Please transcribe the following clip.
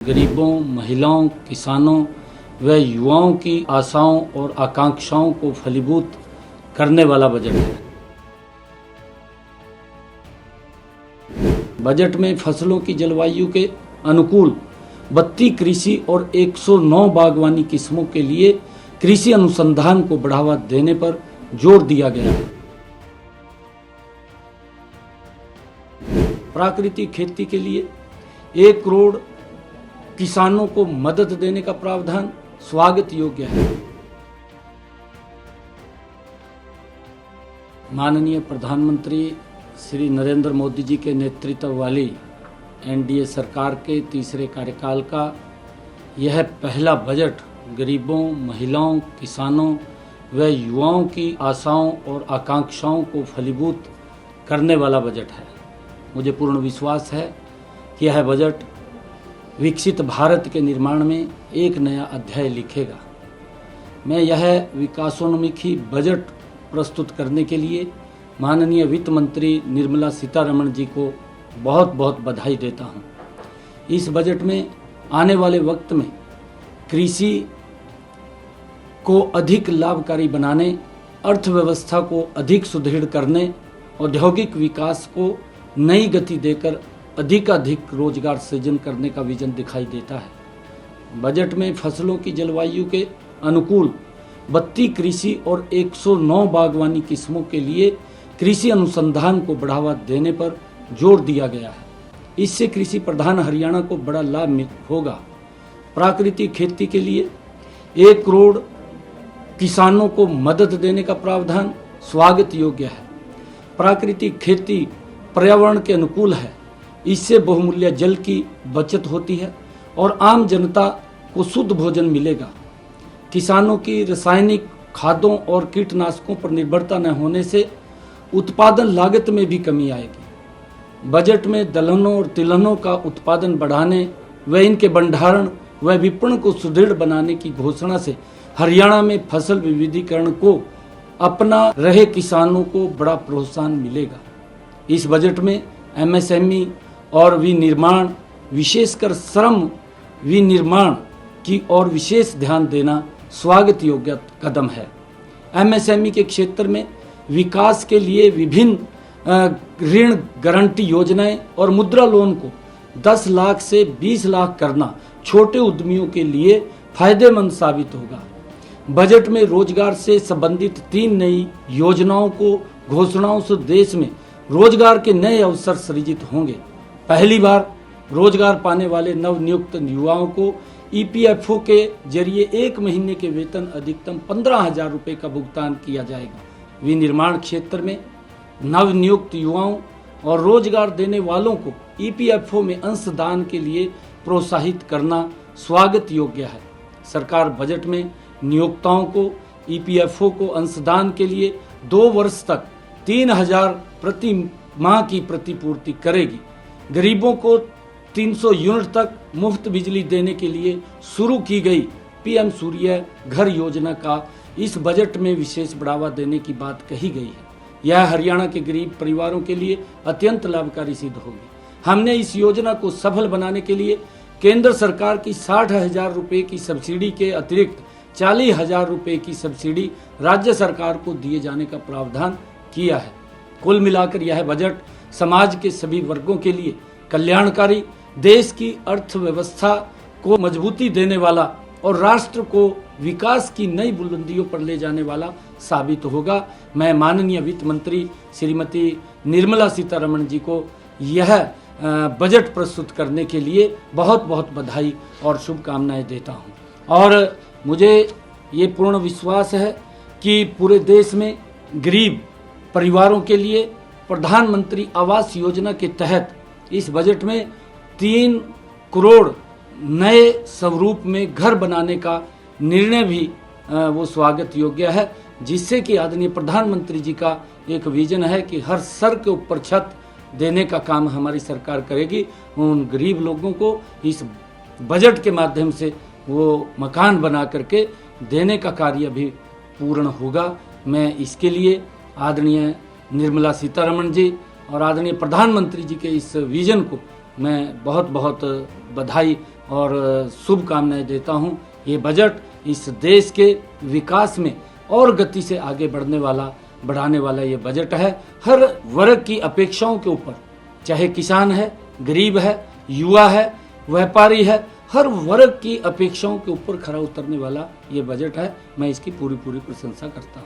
गरीबों, महिलाओं, किसानों व युवाओं की आशाओं और आकांक्षाओं को फलीभूत करने वाला बजट है। बजट में फसलों की जलवायु के अनुकूल 32 कृषि और 109 बागवानी किस्मों के लिए कृषि अनुसंधान को बढ़ावा देने पर जोर दिया गया है। प्राकृतिक खेती के लिए 1 करोड़ किसानों को मदद देने का प्रावधान स्वागत योग्य है। माननीय प्रधानमंत्री श्री नरेंद्र मोदी जी के नेतृत्व वाली एनडीए सरकार के तीसरे कार्यकाल का यह पहला बजट गरीबों, महिलाओं, किसानों व युवाओं की आशाओं और आकांक्षाओं को फलीभूत करने वाला बजट है। मुझे पूर्ण विश्वास है कि यह बजट विकसित भारत के निर्माण में एक नया अध्याय लिखेगा। मैं यह विकासोन्मुखी बजट प्रस्तुत करने के लिए माननीय वित्त मंत्री निर्मला सीतारमण जी को बहुत बहुत बधाई देता हूं। इस बजट में आने वाले वक्त में कृषि को अधिक लाभकारी बनाने, अर्थव्यवस्था को अधिक सुदृढ़ करने, औद्योगिक विकास को नई गति देकर अधिकाधिक रोजगार सृजन करने का विजन दिखाई देता है। बजट में फसलों की जलवायु के अनुकूल 32 कृषि और 109 बागवानी किस्मों के लिए कृषि अनुसंधान को बढ़ावा देने पर जोर दिया गया है। इससे कृषि प्रधान हरियाणा को बड़ा लाभ होगा। प्राकृतिक खेती के लिए 1 करोड़ किसानों को मदद देने का प्रावधान स्वागत योग्य है। प्राकृतिक खेती पर्यावरण के अनुकूल है। इससे बहुमूल्य जल की बचत होती है और आम जनता को शुद्ध भोजन मिलेगा। किसानों की रासायनिक खादों और कीटनाशकों पर निर्भरता न होने से उत्पादन लागत में भी कमी आएगी। बजट में दलहनों और तिलहनों का उत्पादन बढ़ाने व इनके भंडारण व विपणन को सुदृढ़ बनाने की घोषणा से हरियाणा में फसल विविधीकरण को अपना रहे किसानों को बड़ा प्रोत्साहन मिलेगा। इस बजट में एमएसएमई और विनिर्माण, विशेषकर श्रम विनिर्माण की ओर विशेष ध्यान देना स्वागत योग्य कदम है। एमएसएमई के क्षेत्र में विकास के लिए विभिन्न ऋण गारंटी योजनाएं और मुद्रा लोन को 10 लाख से 20 लाख करना छोटे उद्यमियों के लिए फायदेमंद साबित होगा। बजट में रोजगार से संबंधित 3 नई योजनाओं को घोषणाओं से देश में रोजगार के नए अवसर सृजित होंगे। पहली बार रोजगार पाने वाले नवनियुक्त युवाओं को ईपीएफओ के जरिए 1 महीने के वेतन अधिकतम 15,000 रुपये का भुगतान किया जाएगा। विनिर्माण क्षेत्र में नवनियुक्त युवाओं और रोजगार देने वालों को ईपीएफओ में अंशदान के लिए प्रोत्साहित करना स्वागत योग्य है। सरकार बजट में नियोक्ताओं को ईपीएफओ को अंशदान के लिए 2 वर्ष तक 3,000 प्रति माह की प्रतिपूर्ति करेगी। गरीबों को 300 यूनिट तक मुफ्त बिजली देने के लिए शुरू की गई पीएम सूर्य घर योजना का इस बजट में विशेष बढ़ावा देने की बात कही गई है। यह हरियाणा के गरीब परिवारों के लिए अत्यंत लाभकारी सिद्ध होगी। हमने इस योजना को सफल बनाने के लिए केंद्र सरकार की 60,000 रुपये की सब्सिडी के अतिरिक्त 40,000 रुपये की सब्सिडी राज्य सरकार को दिए जाने का प्रावधान किया है। कुल मिलाकर यह बजट समाज के सभी वर्गों के लिए कल्याणकारी, देश की अर्थव्यवस्था को मजबूती देने वाला और राष्ट्र को विकास की नई बुलंदियों पर ले जाने वाला साबित होगा। मैं माननीय वित्त मंत्री श्रीमती निर्मला सीतारमण जी को यह बजट प्रस्तुत करने के लिए बहुत बहुत बधाई और शुभकामनाएं देता हूं। और मुझे ये पूर्ण विश्वास है कि पूरे देश में गरीब परिवारों के लिए प्रधानमंत्री आवास योजना के तहत इस बजट में 3 करोड़ नए स्वरूप में घर बनाने का निर्णय भी वो स्वागत योग्य है, जिससे कि आदरणीय प्रधानमंत्री जी का एक विजन है कि हर सर के ऊपर छत देने का काम हमारी सरकार करेगी। उन गरीब लोगों को इस बजट के माध्यम से वो मकान बना करके देने का कार्य भी पूर्ण होगा। मैं इसके लिए आदरणीय निर्मला सीतारमण जी और आदरणीय प्रधानमंत्री जी के इस विजन को मैं बहुत बहुत बधाई और शुभकामनाएं देता हूं। ये बजट इस देश के विकास में और गति से आगे बढ़ाने वाला ये बजट है। हर वर्ग की अपेक्षाओं के ऊपर, चाहे किसान है, गरीब है, युवा है, व्यापारी है, हर वर्ग की अपेक्षाओं के ऊपर खरा उतरने वाला ये बजट है। मैं इसकी पूरी प्रशंसा करता हूँ।